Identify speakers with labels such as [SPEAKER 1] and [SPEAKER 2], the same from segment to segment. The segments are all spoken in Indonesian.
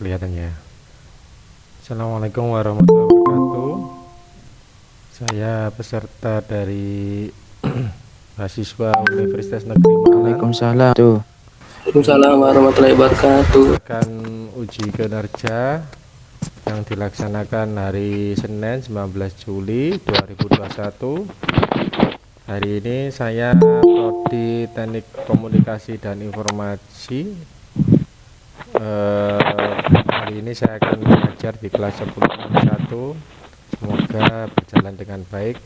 [SPEAKER 1] kelihatannya. Assalamualaikum warahmatullahi wabarakatuh. Saya peserta dari mahasiswa Universitas Negeri Malang
[SPEAKER 2] Waalaikumsalam tuh.
[SPEAKER 3] Waalaikumsalam warahmatullahi wabarakatuh.
[SPEAKER 1] akan uji kinerja yang dilaksanakan hari Senin 19 Juli 2021. Hari ini saya prodi Teknik Komunikasi dan Informasi. Kali ini saya akan mengajar di kelas 1061. Semoga berjalan dengan baik.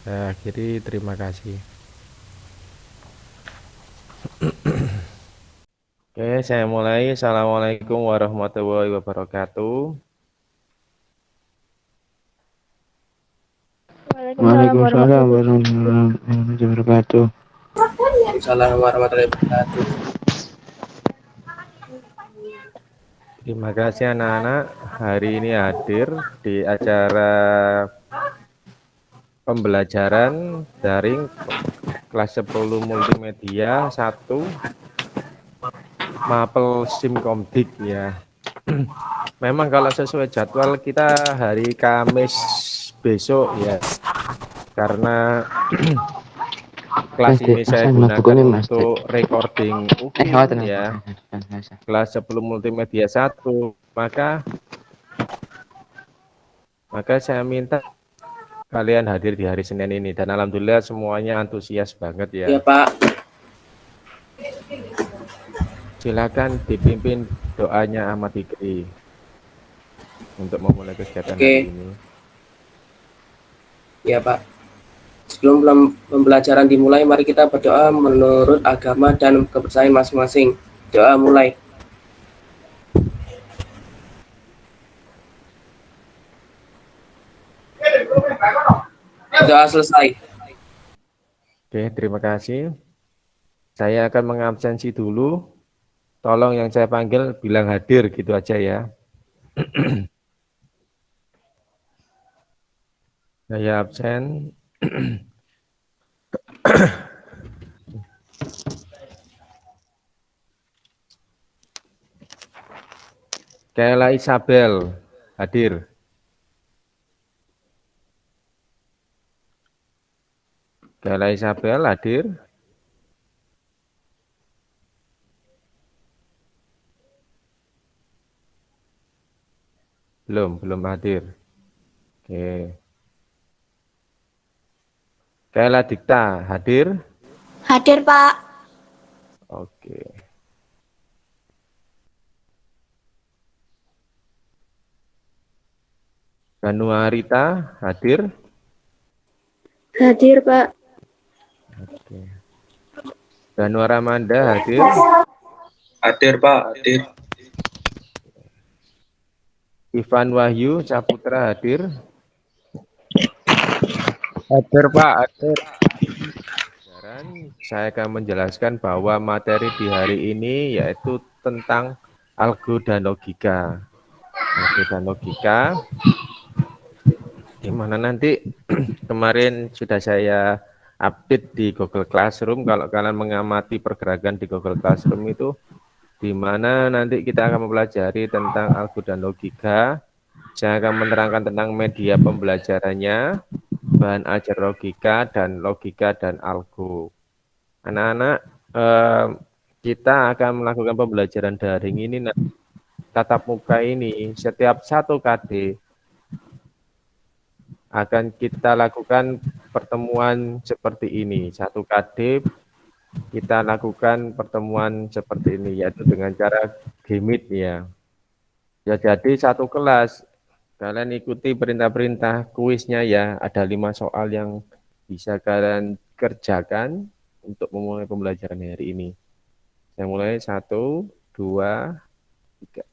[SPEAKER 1] Saya akhiri, terima kasih. Oke, saya mulai. Assalamualaikum warahmatullahi wabarakatuh.
[SPEAKER 4] Waalaikumsalam
[SPEAKER 2] Waalaikumsalam
[SPEAKER 4] warahmatullahi
[SPEAKER 2] warahmatullahi wabarakatuh.
[SPEAKER 3] Waalaikumsalam warahmatullahi wabarakatuh.
[SPEAKER 1] Terima kasih anak-anak hari ini hadir di acara pembelajaran daring kelas 10 multimedia 1 Mapel Simkomdik ya. Memang kalau sesuai jadwal kita hari Kamis besok ya. Karena kelas
[SPEAKER 2] Mas,
[SPEAKER 1] ini saya
[SPEAKER 2] Mas
[SPEAKER 1] gunakan
[SPEAKER 2] bukunya Mas.
[SPEAKER 1] untuk recording
[SPEAKER 2] Lewat
[SPEAKER 1] UIN
[SPEAKER 2] Mas.
[SPEAKER 1] ya. Kelas 10 multimedia 1, maka saya minta kalian hadir di hari Senin ini dan alhamdulillah semuanya antusias banget ya.
[SPEAKER 3] Ya Pak.
[SPEAKER 1] Silakan dipimpin doanya Ahmad Fikri untuk memulai kegiatan hari
[SPEAKER 3] Oke.
[SPEAKER 1] ini.
[SPEAKER 3] Ya Pak. Sebelum pembelajaran dimulai, mari kita berdoa menurut agama dan kepercayaan masing-masing. Doa mulai. Doa selesai.
[SPEAKER 1] Oke, terima kasih. Saya akan mengabsensi dulu. Tolong yang saya panggil bilang hadir gitu aja ya. Saya absen. Kayla Isabel hadir. Kayla Isabel hadir. Belum hadir. Oke. Kayla Dikta hadir.
[SPEAKER 4] Hadir, Pak.
[SPEAKER 1] Oke. Januarita hadir.
[SPEAKER 4] Hadir, Pak.
[SPEAKER 1] Oke. Januara Amanda hadir.
[SPEAKER 3] Hadir Pak, hadir.
[SPEAKER 1] Ivan Wahyu Saputra hadir.
[SPEAKER 2] Hadir Pak, hadir.
[SPEAKER 1] Saya akan menjelaskan bahwa materi di hari ini yaitu tentang algo dan logika. Algo dan logika, di mana nanti kemarin sudah saya update di Google Classroom. Kalau kalian mengamati pergerakan di Google Classroom itu, di mana nanti kita akan mempelajari tentang algo dan logika. Saya akan menerangkan tentang media pembelajarannya, bahan ajar logika dan algo. Anak-anak, kita akan melakukan pembelajaran daring ini tatap muka ini setiap 1 KD akan kita lakukan pertemuan seperti ini. 1 KD kita lakukan pertemuan seperti ini, yaitu dengan cara G-Meet ya. Ya, jadi 1 kelas kalian ikuti perintah-perintah kuisnya ya. Ada 5 soal yang bisa kalian kerjakan untuk memulai pembelajaran hari ini. Saya mulai 1, 2, 3.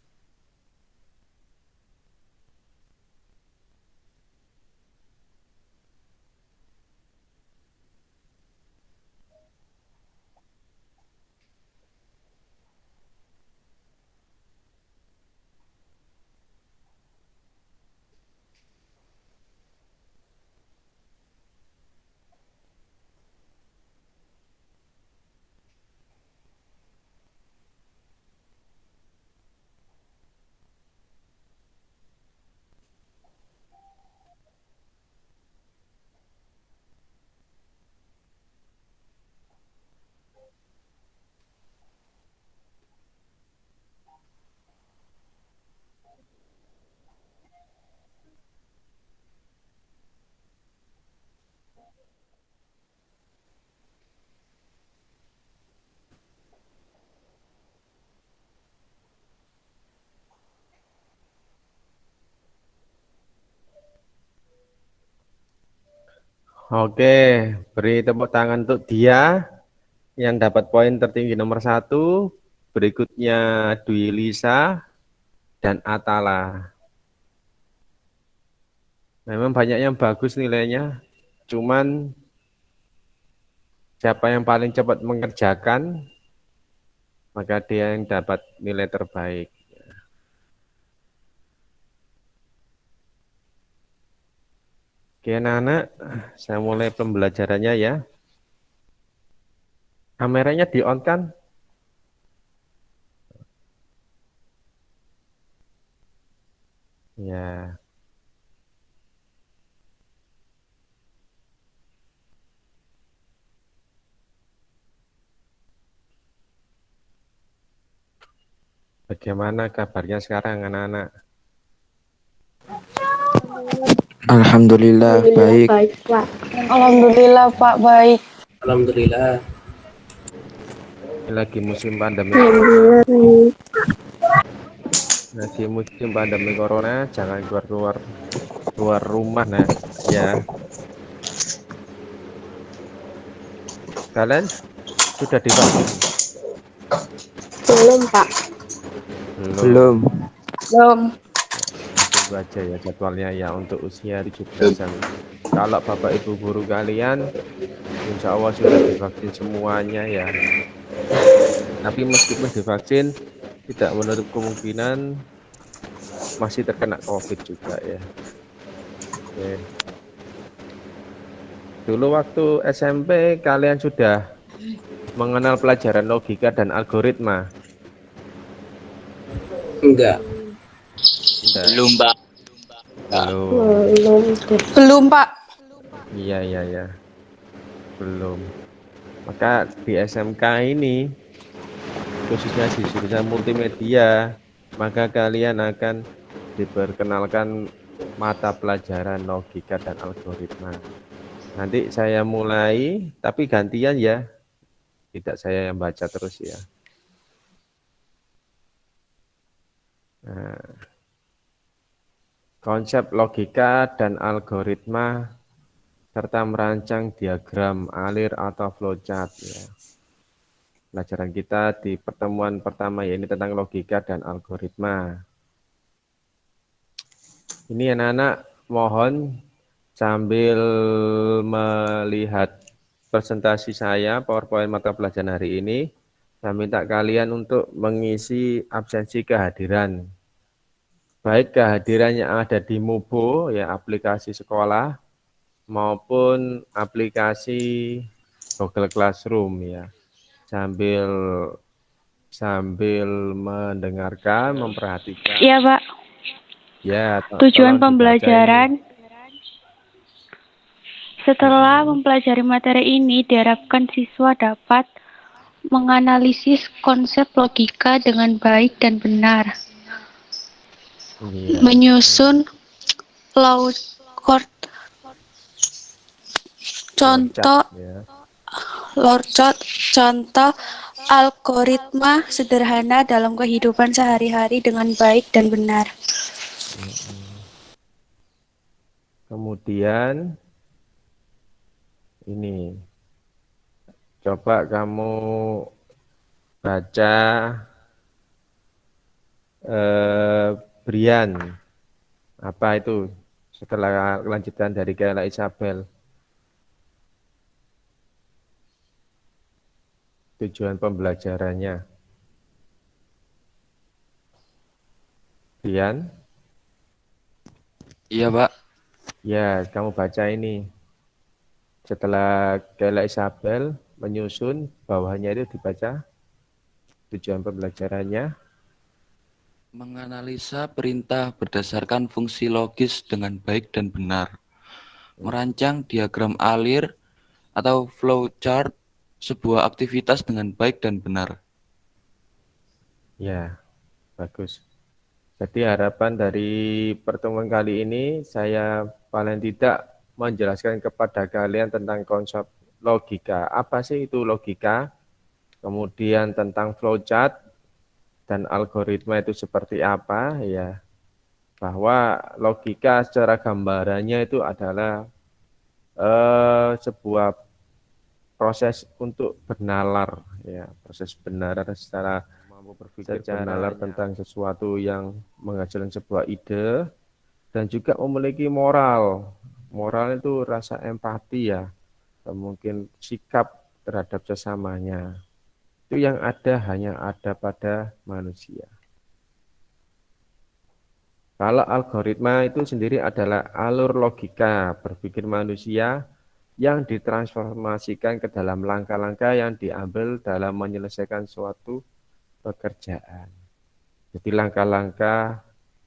[SPEAKER 1] Oke, beri tepuk tangan untuk dia yang dapat poin tertinggi nomor 1. Berikutnya Dwi Lisa dan Atala. Memang banyak yang bagus nilainya, cuman siapa yang paling cepat mengerjakan, maka dia yang dapat nilai terbaik. Oke, anak-anak, saya mulai pembelajarannya ya. Kameranya di-on kan? Ya. Bagaimana kabarnya sekarang anak-anak?
[SPEAKER 2] Alhamdulillah baik.
[SPEAKER 4] Pak.
[SPEAKER 5] Alhamdulillah Pak, baik.
[SPEAKER 3] Alhamdulillah.
[SPEAKER 1] Ini lagi musim pandemi
[SPEAKER 4] Alhamdulillah baik.
[SPEAKER 1] Lagi musim pandemi corona, jangan keluar rumah nah ya. Kalian sudah divaksin?
[SPEAKER 4] Belum, Pak.
[SPEAKER 1] Belum.
[SPEAKER 2] Belum.
[SPEAKER 5] Belum.
[SPEAKER 1] Ya, ditunggu aja ya jadwalnya ya untuk usia 17-an. Kalau Bapak Ibu guru kalian insya Allah sudah divaksin semuanya ya. Tapi meskipun divaksin tidak menutup kemungkinan masih terkena COVID juga ya. Oke. Dulu waktu SMP kalian sudah mengenal pelajaran logika dan algoritma?
[SPEAKER 3] Enggak.
[SPEAKER 1] Enggak.
[SPEAKER 6] Belum, Pak.
[SPEAKER 1] Belum.
[SPEAKER 4] Belum.
[SPEAKER 5] Belum Pak.
[SPEAKER 1] Iya. Belum. Maka di SMK ini, khususnya di jurusan multimedia, maka kalian akan diperkenalkan mata pelajaran logika dan algoritma. Nanti saya mulai, tapi gantian ya. Tidak saya yang baca terus ya. Nah, konsep logika dan algoritma serta merancang diagram alir atau flowchart ya. Pelajaran kita di pertemuan pertama ya ini tentang logika dan algoritma. Ini anak-anak mohon sambil melihat presentasi saya PowerPoint mata pelajaran hari ini, saya minta kalian untuk mengisi absensi kehadiran. Baik kehadiran yang ada di Mobo ya aplikasi sekolah maupun aplikasi Google Classroom ya. Sambil mendengarkan, memperhatikan.
[SPEAKER 5] Iya Pak.
[SPEAKER 1] Ya,
[SPEAKER 5] Tujuan
[SPEAKER 1] tolong dibaca
[SPEAKER 5] pembelajaran.
[SPEAKER 1] ini.
[SPEAKER 5] Setelah mempelajari materi ini, diharapkan siswa dapat menganalisis konsep logika dengan baik dan benar.
[SPEAKER 1] Iya.
[SPEAKER 5] Menyusun flowchart contoh
[SPEAKER 1] Ya.
[SPEAKER 5] contoh algoritma sederhana dalam kehidupan sehari-hari dengan baik dan benar.
[SPEAKER 1] Kemudian ini coba kamu baca Brian. Apa itu? Setelah kelanjutan dari Kayla Isabel. Tujuan pembelajarannya. Brian?
[SPEAKER 6] Iya, Pak.
[SPEAKER 1] Ya, kamu baca ini. Setelah Kayla Isabel menyusun, bawahnya itu dibaca tujuan pembelajarannya.
[SPEAKER 6] Menganalisa perintah berdasarkan fungsi logis dengan baik dan benar. Merancang diagram alir atau flowchart sebuah aktivitas dengan baik dan benar.
[SPEAKER 1] Ya, bagus. Jadi harapan dari pertemuan kali ini, saya paling tidak menjelaskan kepada kalian tentang konsep logika. Apa sih itu logika? Kemudian tentang flowchart dan algoritma itu seperti apa? Ya, bahwa logika secara gambarannya itu adalah sebuah proses untuk bernalar, ya, proses bernalar secara mampu berpikir bernalar tentang sesuatu yang menghasilkan sebuah ide dan juga memiliki moral. Moral itu rasa empati ya, mungkin sikap terhadap sesamanya. Itu yang hanya ada pada manusia. Kalau algoritma itu sendiri adalah alur logika berpikir manusia yang ditransformasikan ke dalam langkah-langkah yang diambil dalam menyelesaikan suatu pekerjaan. Jadi langkah-langkah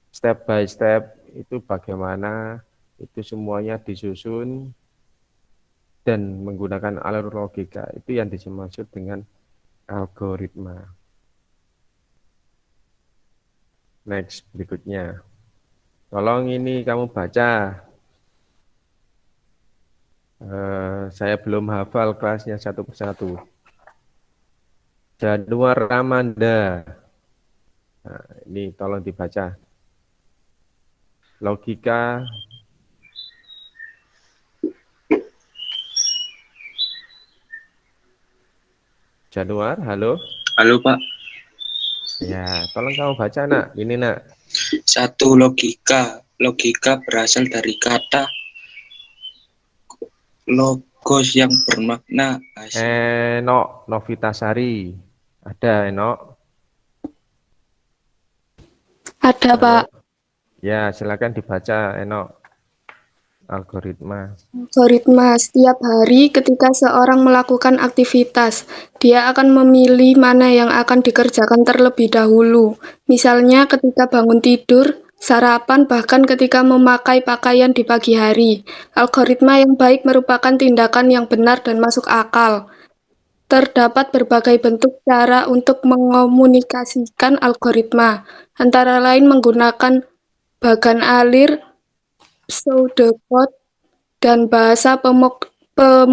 [SPEAKER 1] step by step itu bagaimana itu semuanya disusun dan menggunakan alur logika. Itu yang dimaksud dengan algoritma. Next, berikutnya. Tolong ini kamu baca. Saya belum hafal kelasnya satu persatu. Januar Ramanda. Nah, ini tolong dibaca. Logika. Januar, halo?
[SPEAKER 7] Halo Pak.
[SPEAKER 1] Ya, tolong kamu baca nak. Ini nak.
[SPEAKER 7] 1. Logika. Logika berasal dari kata logos yang bermakna hasil.
[SPEAKER 1] Enok Novitasari. Ada Enok?
[SPEAKER 4] Ada,
[SPEAKER 1] Halo?
[SPEAKER 4] Pak.
[SPEAKER 1] Ya, silakan dibaca Enok. Algoritma.
[SPEAKER 4] Algoritma, setiap hari ketika seorang melakukan aktivitas, dia akan memilih mana yang akan dikerjakan terlebih dahulu. Misalnya ketika bangun tidur, sarapan, bahkan ketika memakai pakaian di pagi hari. Algoritma yang baik merupakan tindakan yang benar dan masuk akal. Terdapat berbagai bentuk cara untuk mengomunikasikan algoritma, antara lain menggunakan bagan alir, pseudocode, dan bahasa pemrograman.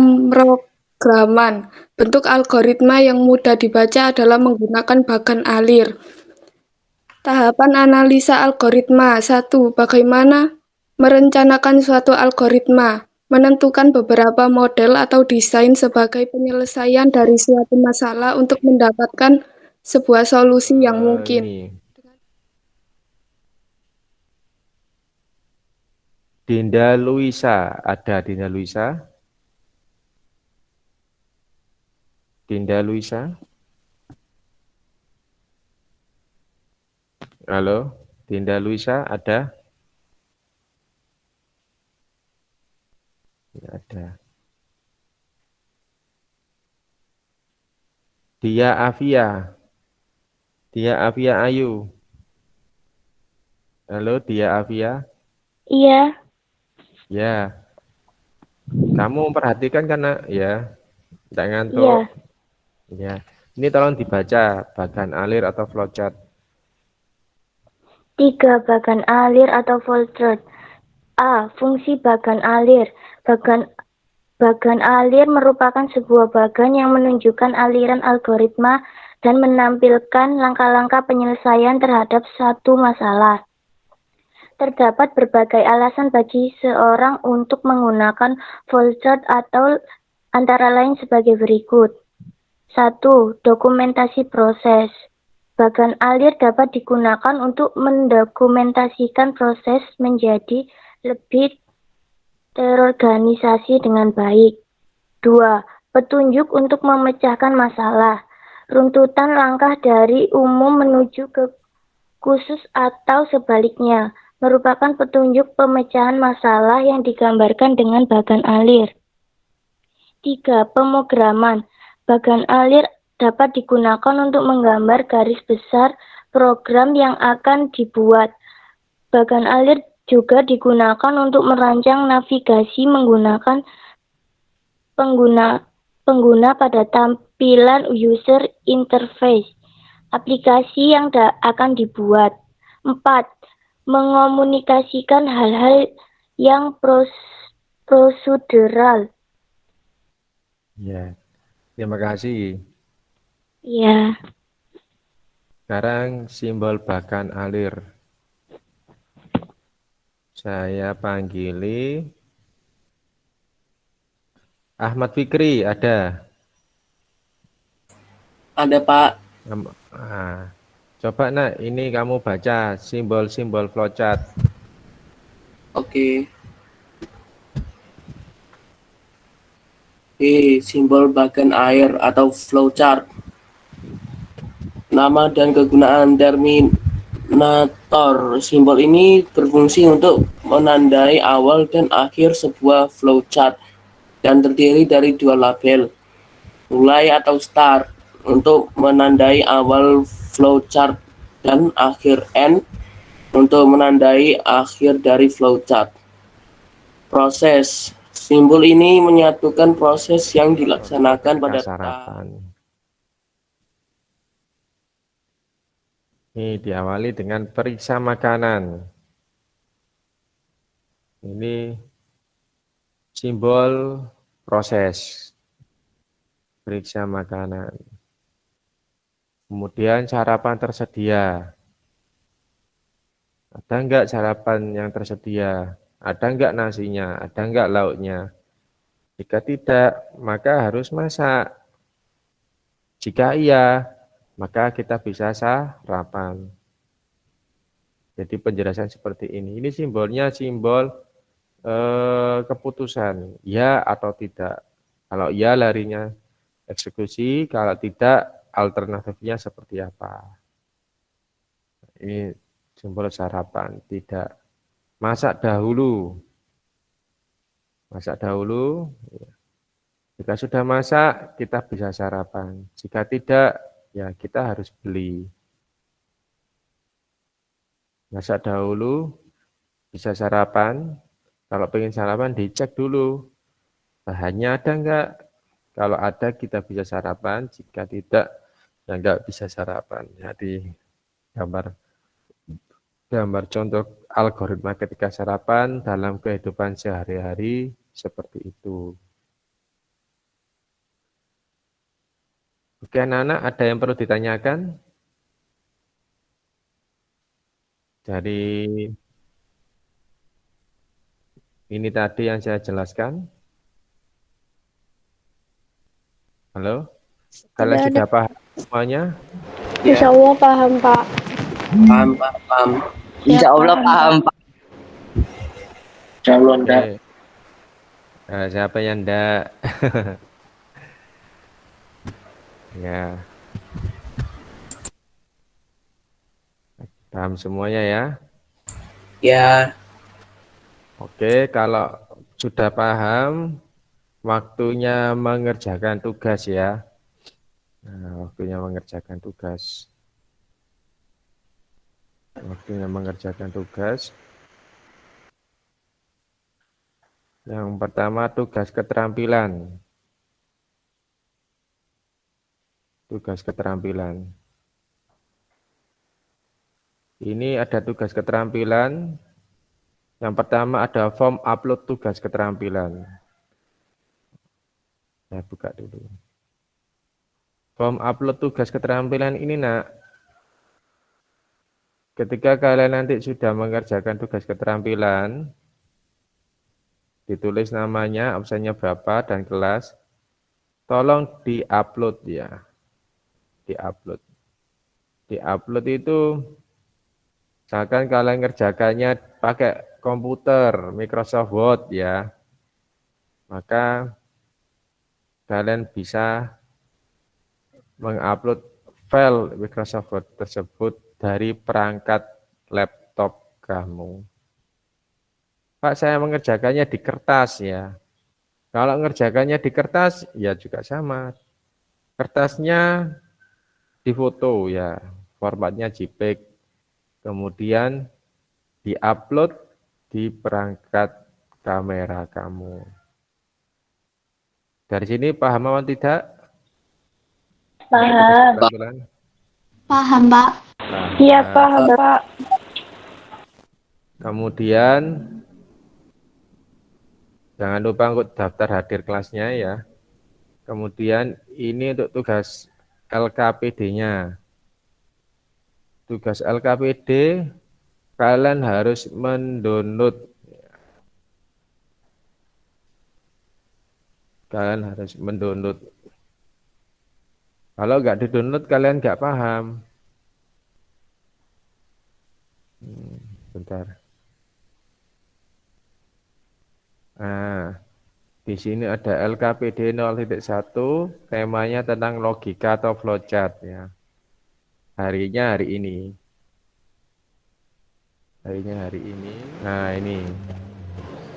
[SPEAKER 4] Bentuk algoritma yang mudah dibaca adalah menggunakan bagan alir. Tahapan analisa algoritma. 1. Bagaimana merencanakan suatu algoritma. Menentukan beberapa model atau desain sebagai penyelesaian dari suatu masalah untuk mendapatkan sebuah solusi yang mungkin.
[SPEAKER 1] Ini. Dinda Luisa. Ada Dinda Luisa? Dinda Luisa? Halo? Dinda Luisa ada? Tidak ada. Dia Afia. Dia Afia Ayu. Halo, Dia Afia?
[SPEAKER 5] Iya,
[SPEAKER 1] Ya. Kamu memperhatikan kan, nak? Ya. Tidak
[SPEAKER 5] iya.
[SPEAKER 1] ngantuk. Ya. Ini tolong dibaca bagan alir atau flowchart.
[SPEAKER 5] 3. Bagan alir atau flowchart. A. Fungsi bagan alir. Bagan alir merupakan sebuah bagan yang menunjukkan aliran algoritma dan menampilkan langkah-langkah penyelesaian terhadap satu masalah. Terdapat berbagai alasan bagi seorang untuk menggunakan flowchart atau antara lain sebagai berikut. 1. Dokumentasi proses. Bagan alir dapat digunakan untuk mendokumentasikan proses menjadi lebih terorganisasi dengan baik. 2. Petunjuk untuk memecahkan masalah. Runtutan langkah dari umum menuju ke khusus atau sebaliknya merupakan petunjuk pemecahan masalah yang digambarkan dengan bagan alir. 3. Pemrograman. Bagan alir dapat digunakan untuk menggambar garis besar program yang akan dibuat. Bagan alir juga digunakan untuk merancang navigasi menggunakan pengguna pada tampilan user interface aplikasi yang akan dibuat. 4. Mengomunikasikan hal-hal yang prosedural.
[SPEAKER 1] Ya. Terima kasih.
[SPEAKER 5] Ya.
[SPEAKER 1] Sekarang simbol bagan alir. Saya panggili Ahmad Fikri ada.
[SPEAKER 3] Ada Pak.
[SPEAKER 1] Nah, coba nak ini kamu baca simbol-simbol flowchart.
[SPEAKER 3] Oke. Simbol bagan air atau flowchart. Nama dan kegunaan terminator. Simbol ini berfungsi untuk menandai awal dan akhir sebuah flowchart dan terdiri dari dua label, mulai atau start, untuk menandai awal flowchart dan akhir end untuk menandai akhir dari flowchart. Proses. Simbol ini menyatukan proses yang dilaksanakan pada
[SPEAKER 1] sarapan. Ini diawali dengan periksa makanan. Ini simbol proses. Periksa makanan. Kemudian sarapan tersedia. Ada enggak sarapan yang tersedia? Ada enggak nasinya? Ada enggak lauknya? Jika tidak, maka harus masak. Jika iya, maka kita bisa sarapan. Jadi penjelasan seperti ini. Ini simbolnya simbol keputusan, ya atau tidak. Kalau ya larinya eksekusi, kalau tidak alternatifnya seperti apa. Ini simbol sarapan, tidak. Masak dahulu. Masak dahulu. Jika sudah masak, kita bisa sarapan. Jika tidak, ya kita harus beli. Masak dahulu, bisa sarapan. Kalau pengen sarapan, dicek dulu. Bahannya ada enggak? Kalau ada, kita bisa sarapan. Jika tidak, ya enggak bisa sarapan. Jadi gambar contoh algoritma ketika sarapan dalam kehidupan sehari-hari seperti itu. Oke anak-anak, ada yang perlu ditanyakan? Dari ini tadi yang saya jelaskan. Halo? Kalian sudah paham semuanya?
[SPEAKER 5] Insya Allah paham, Pak.
[SPEAKER 3] Paham, Pak. Paham.
[SPEAKER 8] Insya Allah paham, Pak.
[SPEAKER 7] Insya Allah enggak.
[SPEAKER 1] Oke. Nah, siapa yang enggak? Ya. Paham semuanya ya?
[SPEAKER 3] Ya.
[SPEAKER 1] Oke, kalau sudah paham, waktunya mengerjakan tugas ya. Nah, waktunya mengerjakan tugas. Waktunya mengerjakan tugas. Yang pertama tugas keterampilan. Tugas keterampilan. Ini ada tugas keterampilan. Yang pertama ada form upload tugas keterampilan. Saya buka dulu. Form upload tugas keterampilan ini nak. Ketika kalian nanti sudah mengerjakan tugas keterampilan, ditulis namanya, absennya berapa, dan kelas. Tolong di-upload ya. Di-upload. Di-upload itu, misalkan kalian ngerjakannya pakai komputer, Microsoft Word ya, maka kalian bisa mengupload file Microsoft Word tersebut dari perangkat laptop kamu. Pak, saya mengerjakannya di kertas ya. Kalau mengerjakannya di kertas, ya juga sama. Kertasnya difoto ya, formatnya JPEG. Kemudian diupload di perangkat kamera kamu. Dari sini paham atau tidak?
[SPEAKER 5] Paham.
[SPEAKER 4] Paham, Pak.
[SPEAKER 5] Iya, paham, Pak.
[SPEAKER 1] Kemudian jangan lupa untuk daftar hadir kelasnya ya. Kemudian ini untuk tugas LKPD-nya. Tugas LKPD kalian harus mendownload Kalian harus mendownload. Kalau nggak di-download kalian nggak paham. Bentar. Nah, di sini ada LKPD 0.1, temanya tentang logika atau flowchart ya. Harinya hari ini. Harinya hari ini. Nah, ini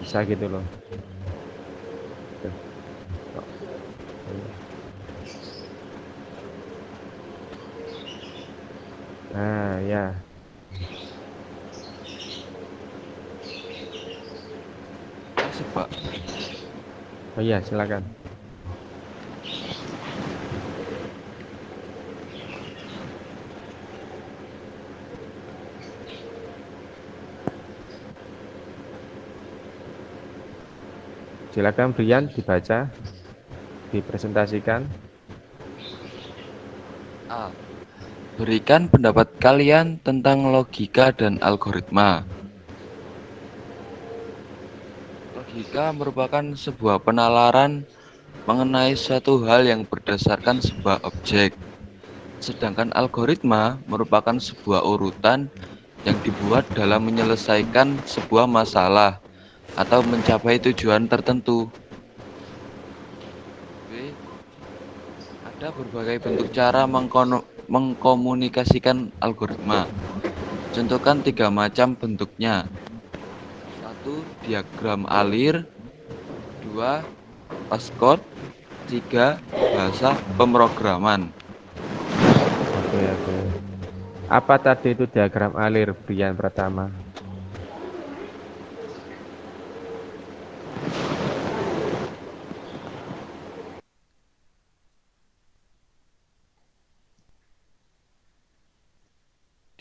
[SPEAKER 1] bisa gitu loh. Tuh. Nah, ya.
[SPEAKER 6] Masuk, Pak.
[SPEAKER 1] Oh iya, silakan. Silakan Brian dibaca, dipresentasikan.
[SPEAKER 6] A. Berikan pendapat kalian tentang logika dan algoritma. Logika merupakan sebuah penalaran mengenai suatu hal yang berdasarkan sebuah objek. Sedangkan algoritma merupakan sebuah urutan yang dibuat dalam menyelesaikan sebuah masalah atau mencapai tujuan tertentu. B. Ada berbagai bentuk cara mengkomunikasikan algoritma. Contohkan 3 macam bentuknya. 1. Diagram alir. 2. Passcode. 3. Bahasa pemrograman.
[SPEAKER 1] Oke. Apa tadi itu diagram alir, Brian pertama?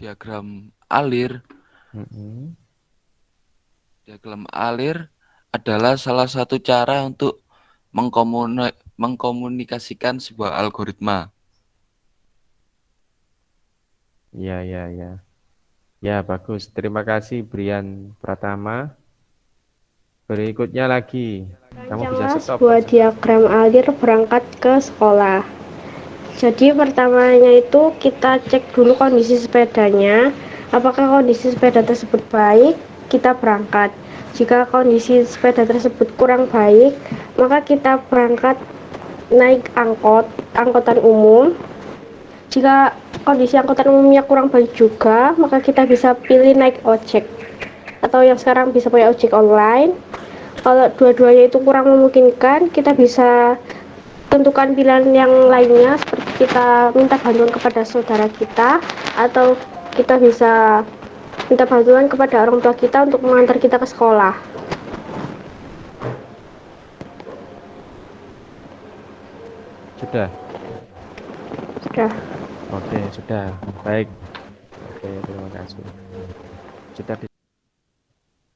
[SPEAKER 6] Diagram alir. Diagram alir adalah salah satu cara untuk mengkomunikasikan sebuah algoritma.
[SPEAKER 1] Ya. Ya, bagus. Terima kasih Brian Pratama. Berikutnya lagi. Kamu bisa
[SPEAKER 9] Rancanglah
[SPEAKER 1] stop.
[SPEAKER 9] sebuah diagram alir berangkat ke sekolah. Jadi pertamanya itu kita cek dulu kondisi sepedanya. Apakah kondisi sepeda tersebut baik, kita berangkat. Jika kondisi sepeda tersebut kurang baik, maka kita berangkat naik angkutan umum. Jika kondisi angkutan umumnya kurang baik juga, maka kita bisa pilih naik ojek. Atau yang sekarang bisa pakai ojek online. Kalau dua-duanya itu kurang memungkinkan, kita bisa tentukan pilihan yang lainnya, seperti kita minta bantuan kepada saudara kita, atau kita bisa minta bantuan kepada orang tua kita untuk mengantar kita ke sekolah.
[SPEAKER 1] Sudah?
[SPEAKER 9] Sudah.
[SPEAKER 1] Oke, sudah. Baik. Oke, terima kasih. Sudah.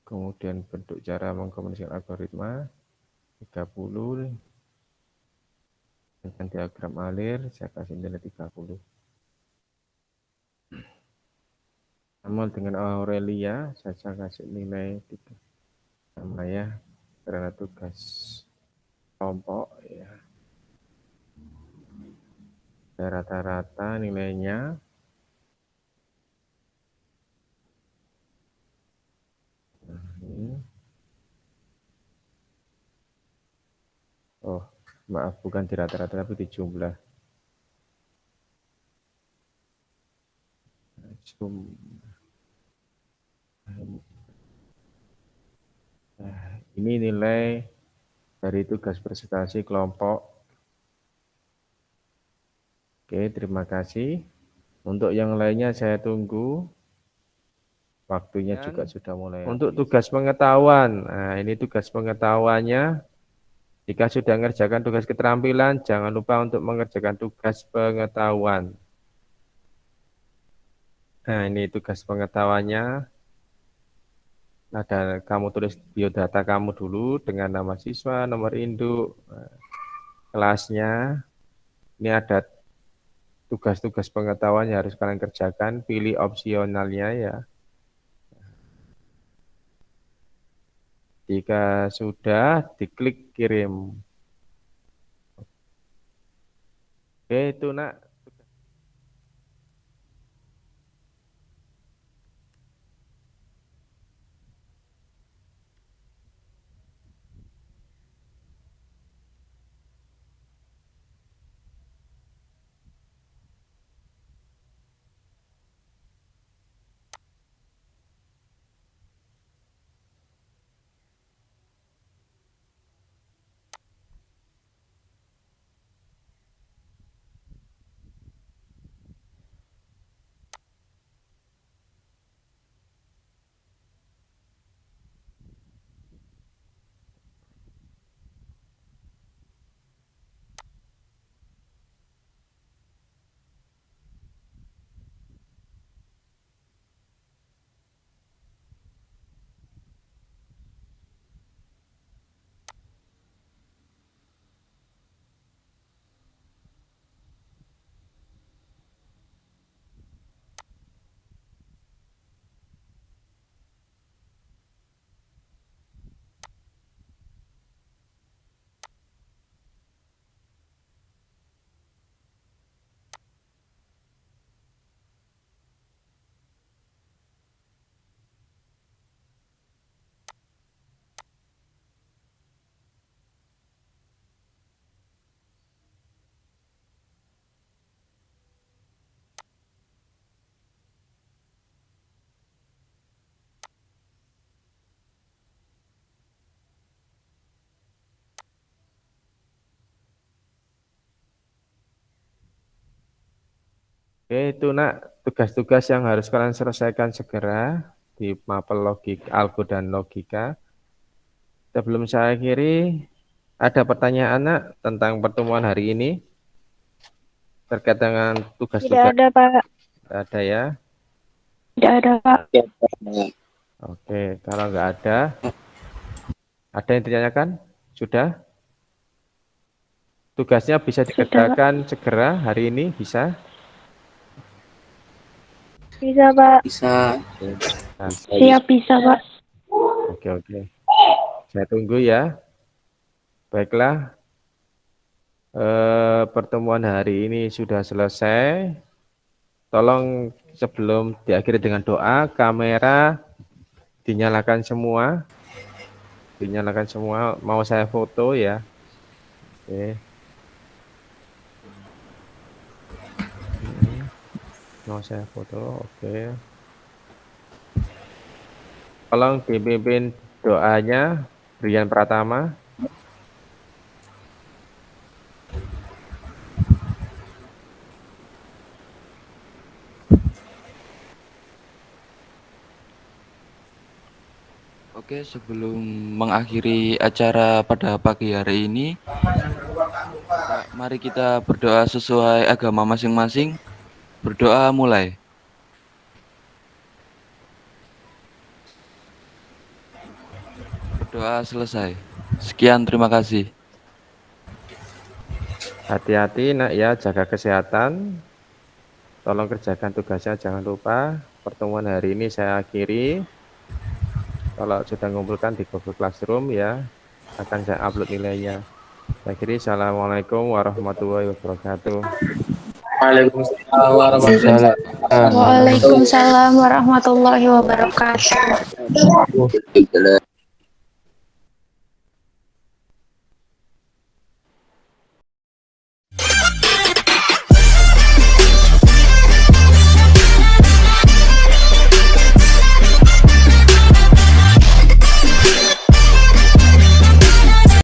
[SPEAKER 1] Kemudian bentuk cara mengkomunikasikan algoritma 30. Dengan diagram alir, saya kasih nilai 30. Namun dengan Aurelia, saya kasih nilai 3. Sama ya, karena tugas kelompok ya. Rata-rata nilainya oh, maaf, bukan di rata-rata tapi di jumlah. Nah, ini nilai dari tugas presentasi kelompok. Oke, terima kasih. Untuk yang lainnya saya tunggu. Waktunya juga sudah mulai. Untuk tugas pengetahuan, nah ini tugas pengetahuannya. Jika sudah mengerjakan tugas keterampilan, jangan lupa untuk mengerjakan tugas pengetahuan. Nah, ini tugas pengetahuannya. Ada kamu tulis biodata kamu dulu dengan nama siswa, nomor induk, kelasnya. Ini ada tugas-tugas pengetahuan yang harus kalian kerjakan. Pilih opsionalnya ya. Jika sudah, diklik kirim. Oke, itu nak. Oke, itu nak tugas-tugas yang harus kalian selesaikan segera di mapel logika, algo dan logika. Sebelum saya akhiri, ada pertanyaan nak tentang pertemuan hari ini terkait dengan
[SPEAKER 5] Tidak
[SPEAKER 1] tugas-tugas?
[SPEAKER 5] ada, Pak.
[SPEAKER 1] Tidak ada ya?
[SPEAKER 5] Tidak ada, Pak.
[SPEAKER 1] Oke, kalau nggak ada yang ditanyakan? Sudah? Tugasnya bisa dikerjakan segera hari ini, bisa?
[SPEAKER 5] Bisa, Pak.
[SPEAKER 3] Bisa.
[SPEAKER 1] Nah,
[SPEAKER 5] Siap, bisa, Pak.
[SPEAKER 1] oke. Saya tunggu ya. Baiklah, pertemuan hari ini sudah selesai. Tolong sebelum diakhiri dengan doa, kamera dinyalakan semua. Dinyalakan semua. Mau saya foto ya. Oke. Mau saya foto, oke. Tolong dipimpin doanya Brian Pratama.
[SPEAKER 6] Oke, sebelum mengakhiri acara pada pagi hari ini, mari kita berdoa sesuai agama masing-masing. Berdoa mulai. Berdoa selesai. Sekian, terima kasih.
[SPEAKER 1] Hati-hati nak ya, jaga kesehatan. Tolong kerjakan tugasnya, jangan lupa. Pertemuan hari ini saya akhiri. Kalau sudah ngumpulkan di Google Classroom ya, akan saya upload nilainya. Saya akhiri, Assalamualaikum warahmatullahi wabarakatuh.
[SPEAKER 3] Waalaikumsalam warahmatullahi
[SPEAKER 2] Salam.
[SPEAKER 4] Waalaikumsalam warahmatullahi wabarakatuh.
[SPEAKER 7] Gitu.